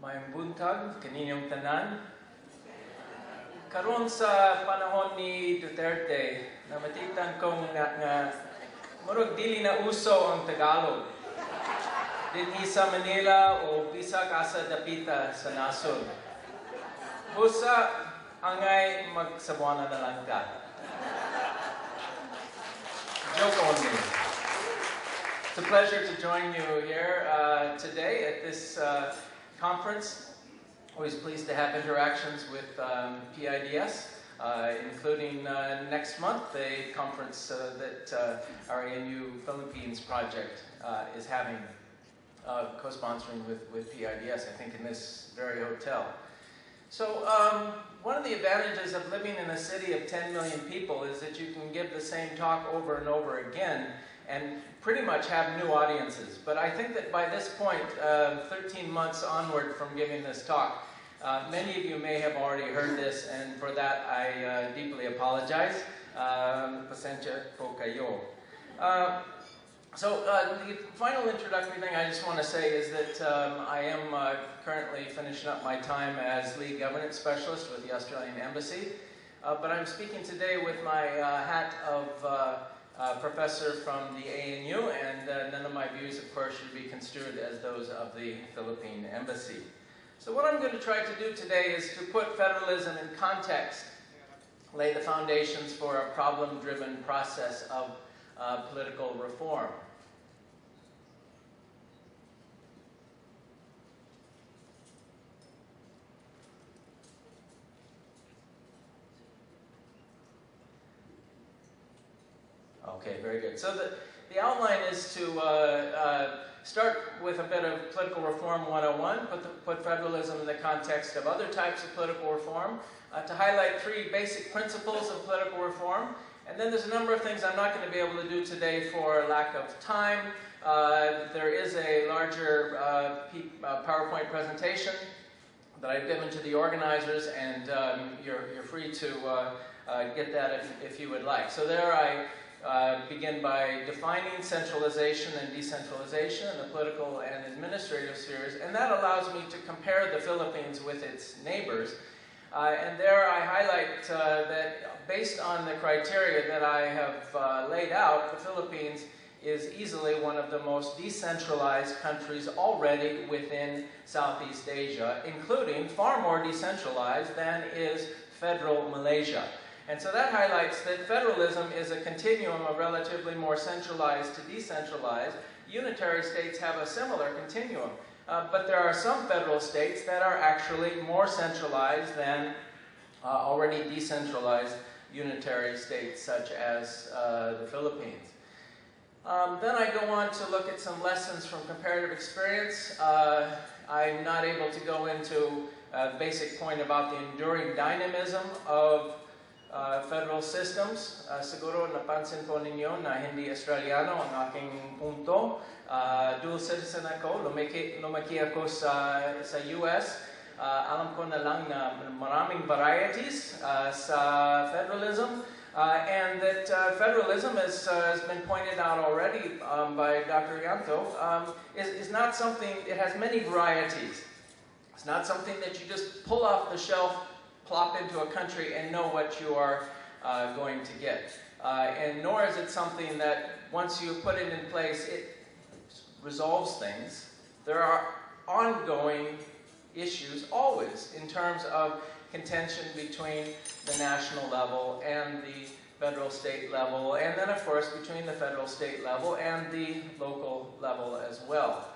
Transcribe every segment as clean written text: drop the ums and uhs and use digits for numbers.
Mayang buntag, kaninyong tanan. Karon sa panahon ni Duterte, namatitan kong nga murag dili na uso ang Tagalog. Dinhi sa Manila o bisa ka sa dapita sa nasod. Busa angay magsabuana na lang ka. Joke only. It's a pleasure to join you here today at this conference. Always pleased to have interactions with PIDS, including next month, a conference that our ANU Philippines project is having, co-sponsoring with PIDS, I think in this very hotel. So one of the advantages of living in a city of 10 million people is that you can give the same talk over and over again and pretty much have new audiences. But I think that by this point, 13 months onward from giving this talk, many of you may have already heard this, and for that I deeply apologize. Pasensya po kayo. So the final introductory thing I just want to say is that I am currently finishing up my time as lead governance specialist with the Australian Embassy. But I'm speaking today with my hat of professor from the ANU, and none of my views, of course, should be construed as those of the Philippine Embassy. So what I'm going to try to do today is to put federalism in context, lay the foundations for a problem-driven process of political reform. Okay, very good. So the outline is to start with a bit of political reform 101, put federalism in the context of other types of political reform, to highlight three basic principles of political reform, and then there's a number of things I'm not going to be able to do today for lack of time. There is a larger PowerPoint presentation that I've given to the organizers, and you're free to get that if you would like. So there I begin by defining centralization and decentralization in the political and administrative spheres, and that allows me to compare the Philippines with its neighbors. And there I highlight that based on the criteria that I have laid out, the Philippines is easily one of the most decentralized countries already within Southeast Asia, including far more decentralized than is federal Malaysia. And so that highlights that federalism is a continuum of relatively more centralized to decentralized. Unitary states have a similar continuum, but there are some federal states that are actually more centralized than already decentralized unitary states such as the Philippines. Then I go on to look at some lessons from comparative experience. I'm not able to go into the basic point about the enduring dynamism of federal systems. Siguro napansin po ninyo na hindi Australiano ang aking punto. Dual citizen ako, lumaki ako sa US. Alam ko na lang na maraming varieties sa federalism, and that federalism, as has been pointed out already by Dr. Yanto, is not something, it has many varieties. It's not something that you just pull off the shelf, plop into a country and know what you are going to get. And nor is it something that once you put it in place, it resolves things. There are ongoing issues always in terms of contention between the national level and the federal state level, and then of course between the federal state level and the local level as well.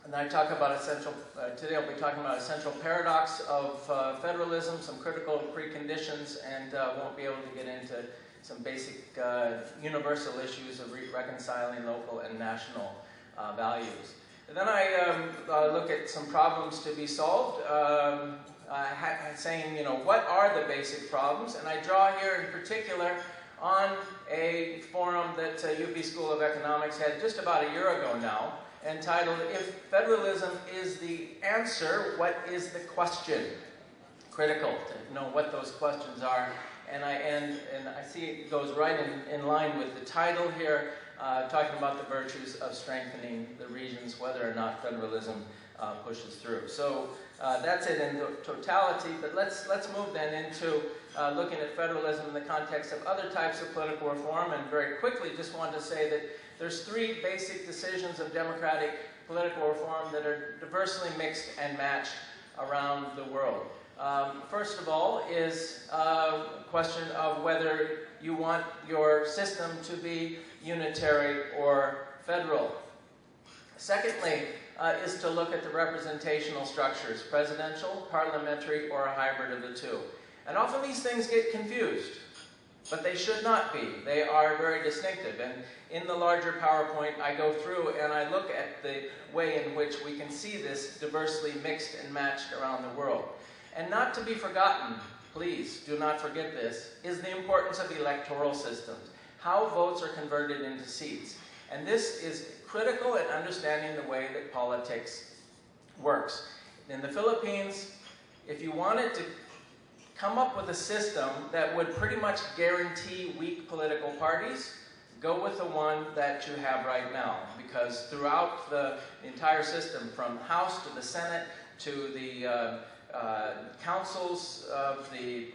And I talk about today I'll be talking about a central paradox of federalism, some critical preconditions, and won't be able to get into some basic universal issues of reconciling local and national values. And then I look at some problems to be solved, saying, you know, what are the basic problems? And I draw here in particular on a forum that UP School of Economics had just about a year ago now, entitled, "If Federalism is the Answer, What is the Question?" Critical to know what those questions are. And I see it goes right in line with the title here, talking about the virtues of strengthening the regions, whether or not federalism pushes through. So that's it in totality, but let's move then into looking at federalism in the context of other types of political reform, and very quickly just want to say that there's three basic decisions of democratic political reform that are diversely mixed and matched around the world. First of all is a question of whether you want your system to be unitary or federal. Secondly, is to look at the representational structures, presidential, parliamentary, or a hybrid of the two. And often these things get confused, but they should not be. They are very distinctive. And in the larger PowerPoint, I go through and I look at the way in which we can see this diversely mixed and matched around the world. And not to be forgotten, please do not forget this, is the importance of electoral systems, how votes are converted into seats. And this is critical in understanding the way that politics works. In the Philippines, if you wanted to come up with a system that would pretty much guarantee weak political parties, go with the one that you have right now. Because throughout the entire system, from House to the Senate to the councils of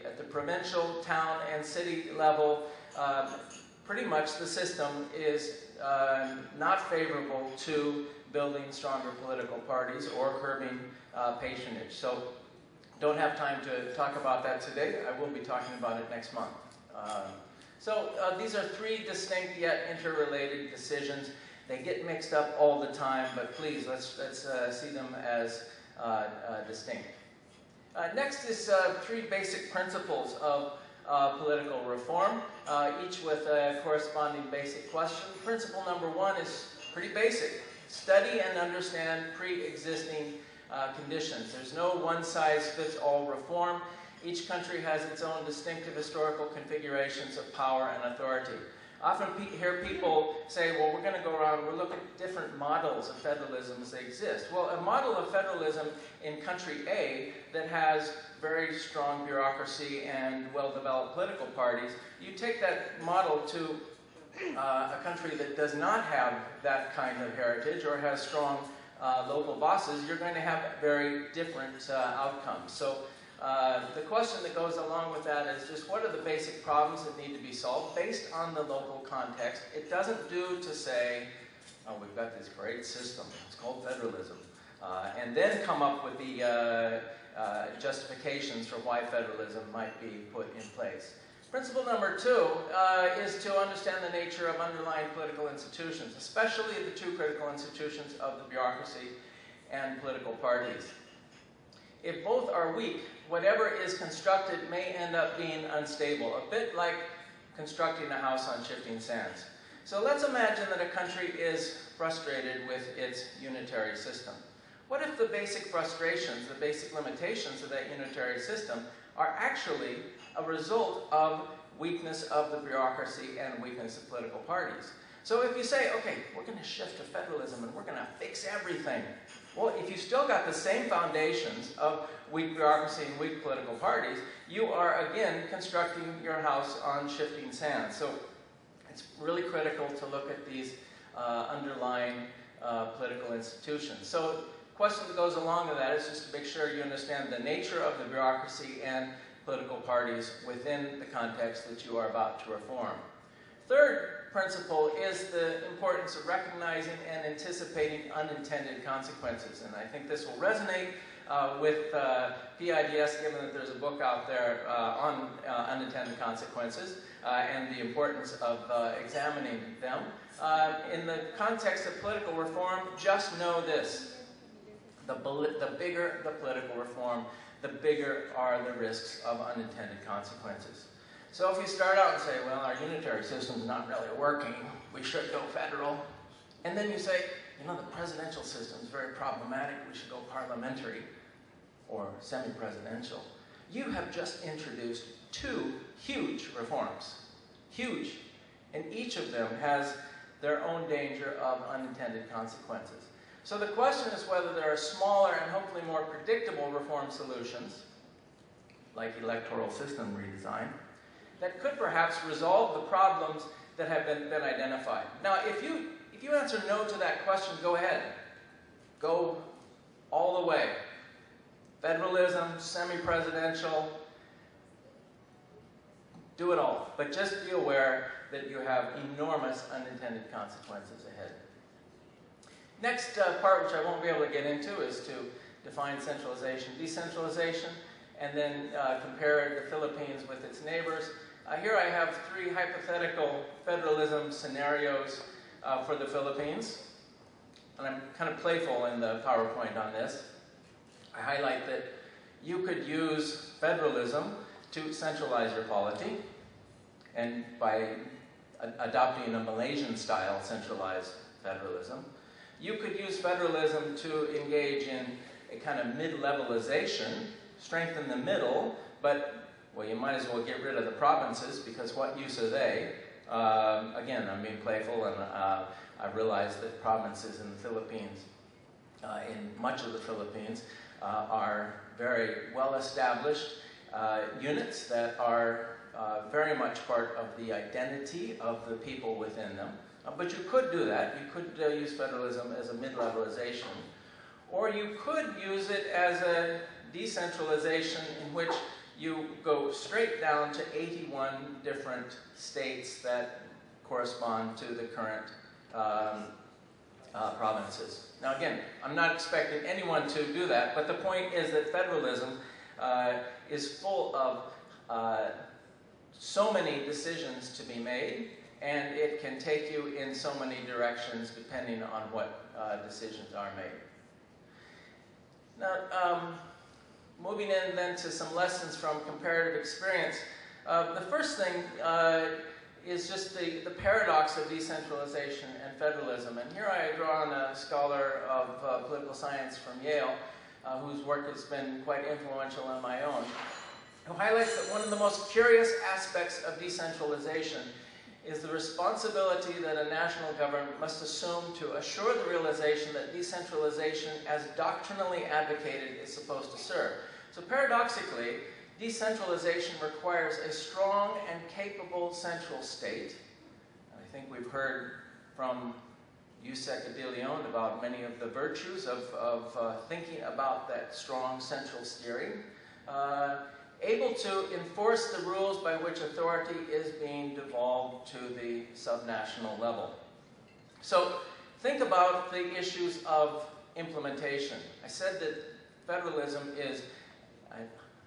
at the provincial, town, and city level, pretty much the system is not favorable to building stronger political parties or curbing patronage. So don't have time to talk about that today. I will be talking about it next month. So these are three distinct yet interrelated decisions. They get mixed up all the time, but please, let's see them as distinct. Next is three basic principles of political reform, each with a corresponding basic question. Principle number one is pretty basic. Study and understand pre-existing conditions. There's no one-size-fits-all reform. Each country has its own distinctive historical configurations of power and authority. Often hear people say, well, we're going to go around, we'll look at different models of federalism as they exist. Well, a model of federalism in country A that has very strong bureaucracy and well-developed political parties, you take that model to a country that does not have that kind of heritage or has strong local bosses, you're going to have very different outcomes. So the question that goes along with that is just what are the basic problems that need to be solved based on the local context. It doesn't do to say, oh, we've got this great system, it's called federalism, and then come up with the justifications for why federalism might be put in place. Principle number two is to understand the nature of underlying political institutions, especially the two critical institutions of the bureaucracy and political parties. If both are weak, whatever is constructed may end up being unstable, a bit like constructing a house on shifting sands. So let's imagine that a country is frustrated with its unitary system. What if the basic frustrations, the basic limitations of that unitary system are actually a result of weakness of the bureaucracy and weakness of political parties? So if you say, okay, we're going to shift to federalism and we're going to fix everything. Well, if you still got the same foundations of weak bureaucracy and weak political parties, you are again constructing your house on shifting sand. So it's really critical to look at these underlying political institutions. So the question that goes along with that is just to make sure you understand the nature of the bureaucracy and political parties within the context that you are about to reform. Third principle is the importance of recognizing and anticipating unintended consequences. And I think this will resonate with PIDS, given that there's a book out there on unintended consequences and the importance of examining them. In the context of political reform, just know this. The bigger the political reform, the bigger are the risks of unintended consequences. So if you start out and say, well, our unitary system's not really working, we should go federal. And then you say, you know, the presidential system is very problematic, we should go parliamentary or semi-presidential. You have just introduced two huge reforms. Huge. And each of them has their own danger of unintended consequences. So the question is whether there are smaller and hopefully more predictable reform solutions, like electoral system redesign, that could perhaps resolve the problems that have been identified. Now, if you answer no to that question, go ahead. Go all the way. Federalism, semi-presidential, do it all. But just be aware that you have enormous unintended consequences ahead. Next part, which I won't be able to get into, is to define centralization, decentralization, and then compare the Philippines with its neighbors. Here I have 3 hypothetical federalism scenarios for the Philippines. And I'm kind of playful in the PowerPoint on this. I highlight that you could use federalism to centralize your polity, and by adopting a Malaysian-style centralized federalism. You could use federalism to engage in a kind of mid-levelization, strengthen the middle, but, well, you might as well get rid of the provinces, because what use are they? Again, I'm being playful, and I realize that provinces in the Philippines, in much of the Philippines, are very well-established units that are very much part of the identity of the people within them. But you could do that. You could use federalism as a mid-levelization. Or you could use it as a decentralization in which you go straight down to 81 different states that correspond to the current provinces. Now again, I'm not expecting anyone to do that, but the point is that federalism is full of so many decisions to be made, and it can take you in so many directions depending on what decisions are made. Now, moving in then to some lessons from comparative experience. The first thing is just the paradox of decentralization and federalism. And here I draw on a scholar of political science from Yale, whose work has been quite influential in my own, who highlights that one of the most curious aspects of decentralization is the responsibility that a national government must assume to assure the realization that decentralization, as doctrinally advocated, is supposed to serve. So paradoxically, decentralization requires a strong and capable central state. And I think we've heard from Yusek de Leon about many of the virtues of thinking about that strong central steering. Able to enforce the rules by which authority is being devolved to the subnational level. So think about the issues of implementation. I said that federalism is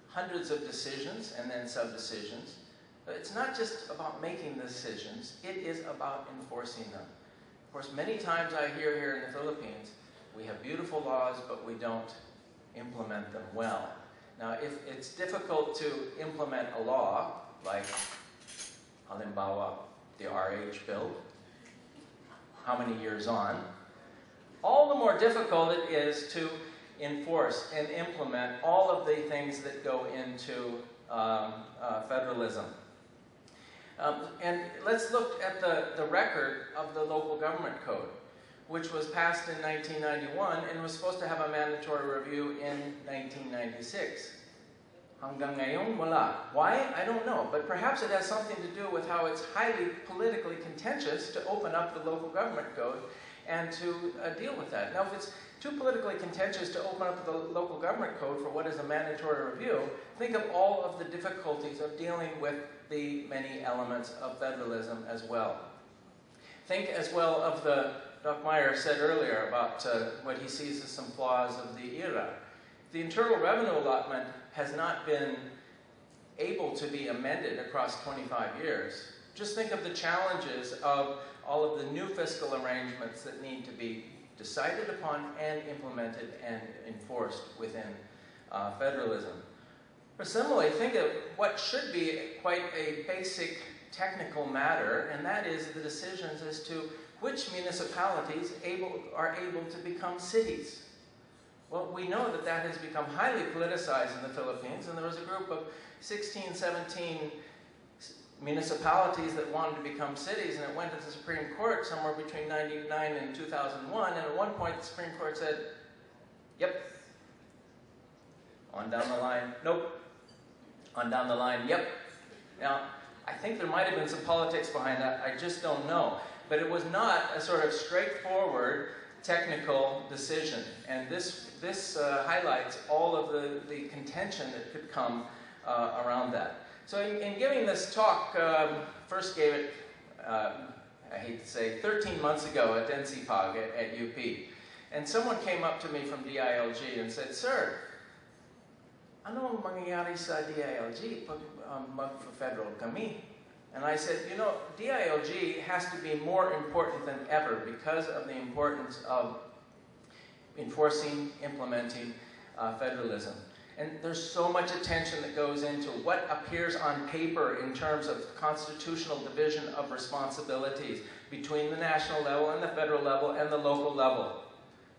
hundreds of decisions and then sub-decisions. But it's not just about making the decisions, it is about enforcing them. Of course, many times I hear here in the Philippines, we have beautiful laws, but we don't implement them well. Now, if it's difficult to implement a law, like halimbawa, the RH bill, how many years on, all the more difficult it is to enforce and implement all of the things that go into federalism. And let's look at the record of the local government code, which was passed in 1991 and was supposed to have a mandatory review in 1996. Hanggang ngayong wala. Why? I don't know. But perhaps it has something to do with how it's highly politically contentious to open up the local government code and to deal with that. Now, if it's too politically contentious to open up the local government code for what is a mandatory review, think of all of the difficulties of dealing with the many elements of federalism as well. Think as well of Doc Meyer said earlier about what he sees as some flaws of the era. The Internal Revenue allotment has not been able to be amended across 25 years. Just think of the challenges of all of the new fiscal arrangements that need to be decided upon and implemented and enforced within federalism. But similarly, think of what should be quite a basic technical matter, and that is the decisions as to which municipalities are able to become cities. Well, we know that that has become highly politicized in the Philippines, and there was a group of 16, 17 municipalities that wanted to become cities, and it went to the Supreme Court somewhere between 1999 and 2001, and at one point the Supreme Court said, yep. On down the line, nope. On down the line, yep. Now, I think there might have been some politics behind that, I just don't know. But it was not a sort of straightforward technical decision. And this highlights all of the contention that could come around that. So in giving this talk, first gave it, I hate to say, 13 months ago at NCPOG at UP. And someone came up to me from DILG and said, "Sir, ano ang mangyayari sa DILG pag mag-federal kami?" And I said, you know, DILG has to be more important than ever because of the importance of enforcing, implementing federalism. And there's so much attention that goes into what appears on paper in terms of constitutional division of responsibilities between the national level and the federal level and the local level.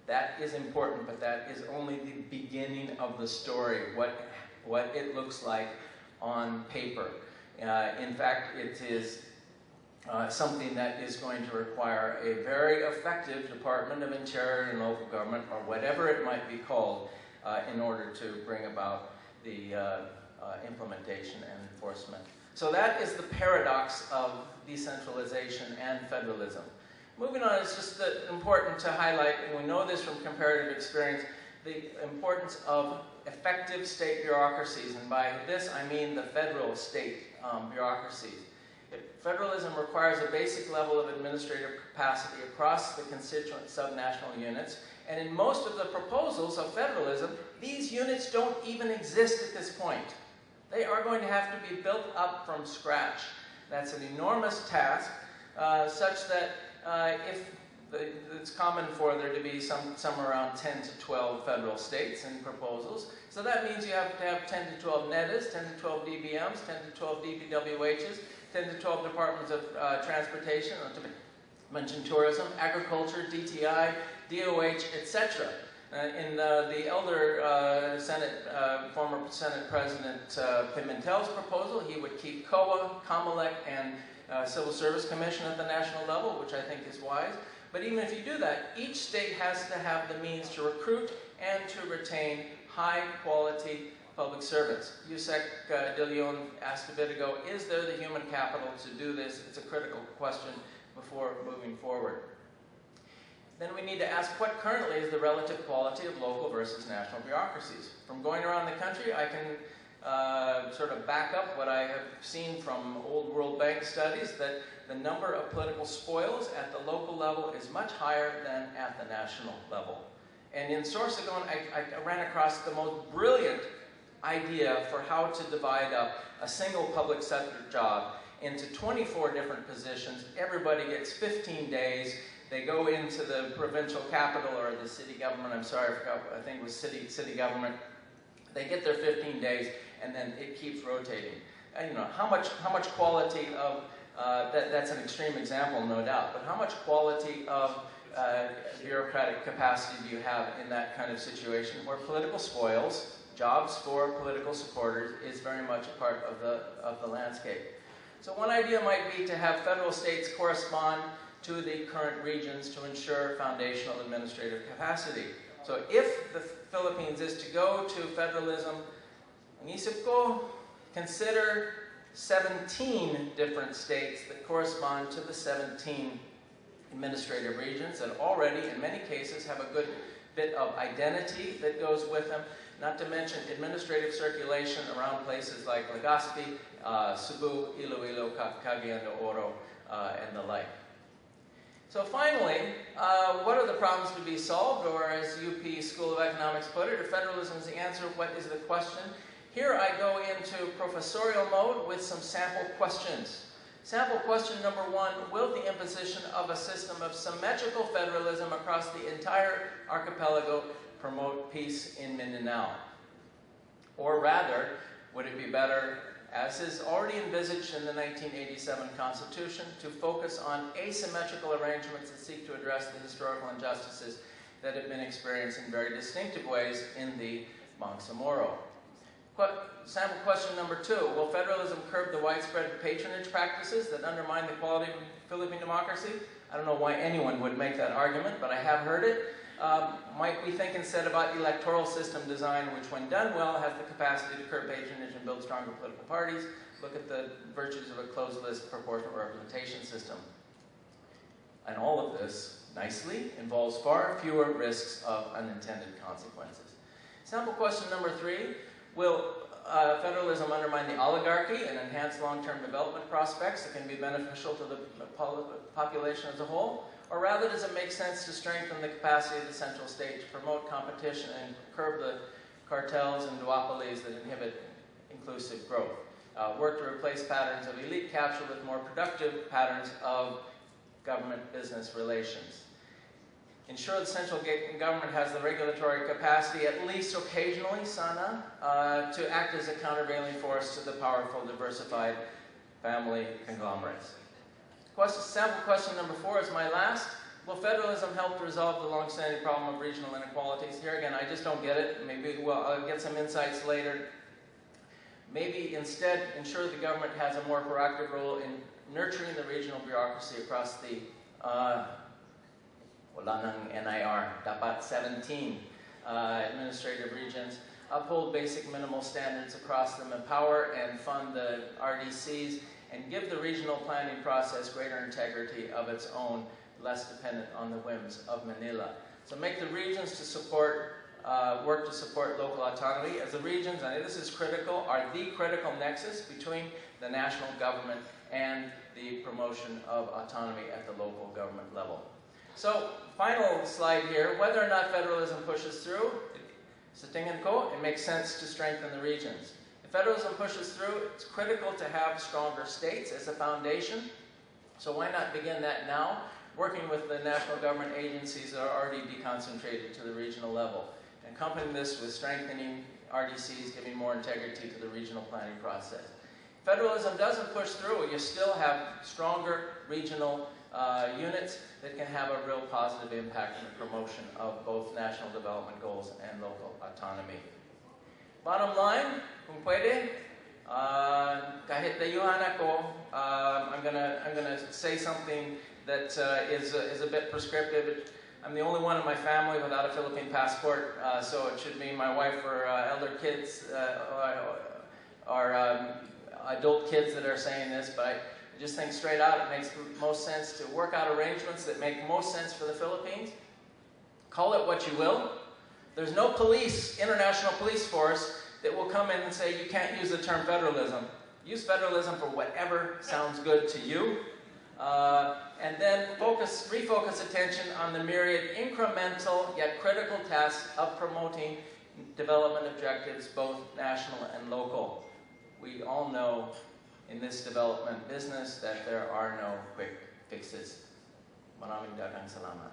That is important, but that is only the beginning of the story, what it looks like on paper. In fact, it is something that is going to require a very effective Department of Interior and Local Government, or whatever it might be called, in order to bring about the implementation and enforcement. So that is the paradox of decentralization and federalism. Moving on, it's just important to highlight, and we know this from comparative experience, the importance of effective state bureaucracies. And by this, I mean the federal state bureaucracies. Federalism requires a basic level of administrative capacity across the constituent subnational units. And in most of the proposals of federalism, these units don't even exist at this point. They are going to have to be built up from scratch. That's an enormous task, such that it's common for there to be somewhere around 10 to 12 federal states in proposals. So that means you have to have 10 to 12 NEDAs, 10 to 12 DBMs, 10 to 12 DPWHs, 10 to 12 departments of transportation, not to mention tourism, agriculture, DTI, DOH, etc. In the elder former Senate President Pimentel's proposal, he would keep COA, COMELEC, and Civil Service Commission at the national level, which I think is wise. But even if you do that, each state has to have the means to recruit and to retain high-quality public servants. Yusek De Leon asked a bit ago, is there the human capital to do this? It's a critical question before moving forward. Then we need to ask what currently is the relative quality of local versus national bureaucracies. From going around the country, I can sort of back up what I have seen from old World Bank studies, that the number of political spoils at the local level is much higher than at the national level. And in Sorsogon, I ran across the most brilliant idea for how to divide up a single public sector job into 24 different positions. Everybody gets 15 days. They go into the provincial capital or the city government. I'm sorry, I forgot, I think it was city government. They get their 15 days, and then it keeps rotating. And, you know, how much quality of that's an extreme example, no doubt. But how much quality of bureaucratic capacity do you have in that kind of situation where political spoils, jobs for political supporters, is very much a part of the landscape? So one idea might be to have federal states correspond to the current regions to ensure foundational administrative capacity. So if the Philippines is to go to federalism, ang isip ko, consider 17 different states that correspond to the 17 administrative regions that already, in many cases, have a good bit of identity that goes with them, not to mention administrative circulation around places like Legazpi, Cebu, Iloilo, Cagayan de Oro, and the like. So finally, what are the problems to be solved? Or as UP School of Economics put it, if federalism is the answer, what is the question? Here I go into professorial mode with some sample questions. Sample question number 1, will the imposition of a system of symmetrical federalism across the entire archipelago promote peace in Mindanao? Or rather, would it be better, as is already envisaged in the 1987 Constitution, to focus on asymmetrical arrangements that seek to address the historical injustices that have been experienced in very distinctive ways in the Bangsamoro? Sample question number 2, will federalism curb the widespread patronage practices that undermine the quality of Philippine democracy? I don't know why anyone would make that argument, but I have heard it. Might we think instead about electoral system design, which when done well has the capacity to curb patronage and build stronger political parties? Look at the virtues of a closed list proportional representation system. And all of this nicely, involves far fewer risks of unintended consequences. Sample question number 3, will federalism undermine the oligarchy and enhance long-term development prospects that can be beneficial to the population as a whole? Or rather, does it make sense to strengthen the capacity of the central state to promote competition and curb the cartels and duopolies that inhibit inclusive growth? Work to replace patterns of elite capture with more productive patterns of government-business relations. Ensure the central government has the regulatory capacity, at least occasionally, sana, to act as a countervailing force to the powerful, diversified family conglomerates. Sample question number 4 is my last. Will federalism help to resolve the long-standing problem of regional inequalities? Here again, I just don't get it. Maybe I'll get some insights later. Maybe instead ensure the government has a more proactive role in nurturing the regional bureaucracy across the wala nang NIR, dapat 17 administrative regions, uphold basic minimal standards across them, empower and fund the RDCs, and give the regional planning process greater integrity of its own, less dependent on the whims of Manila. So make the regions to support, work to support local autonomy, as the regions, and this is critical, are the critical nexus between the national government and the promotion of autonomy at the local government level. So, final slide here, whether or not federalism pushes through, sa tingin ko, it makes sense to strengthen the regions. If federalism pushes through, it's critical to have stronger states as a foundation. So why not begin that now, working with the national government agencies that are already deconcentrated to the regional level, and accompanying this with strengthening RDCs, giving more integrity to the regional planning process. If federalism doesn't push through, you still have stronger regional units that can have a real positive impact in the promotion of both national development goals and local autonomy. Bottom line, kung pwede, kahit dayuhan ako, I'm gonna say something that is a bit prescriptive. I'm the only one in my family without a Philippine passport, so it should be my wife or elder kids or adult kids that are saying this, but I just think straight out it makes most sense to work out arrangements that make most sense for the Philippines. Call it what you will. There's no police, international police force that will come in and say you can't use the term federalism. Use federalism for whatever sounds good to you. And then refocus attention on the myriad incremental yet critical tasks of promoting development objectives, both national and local. We all know in this development business that there are no quick fixes. Maraming daghang salamat.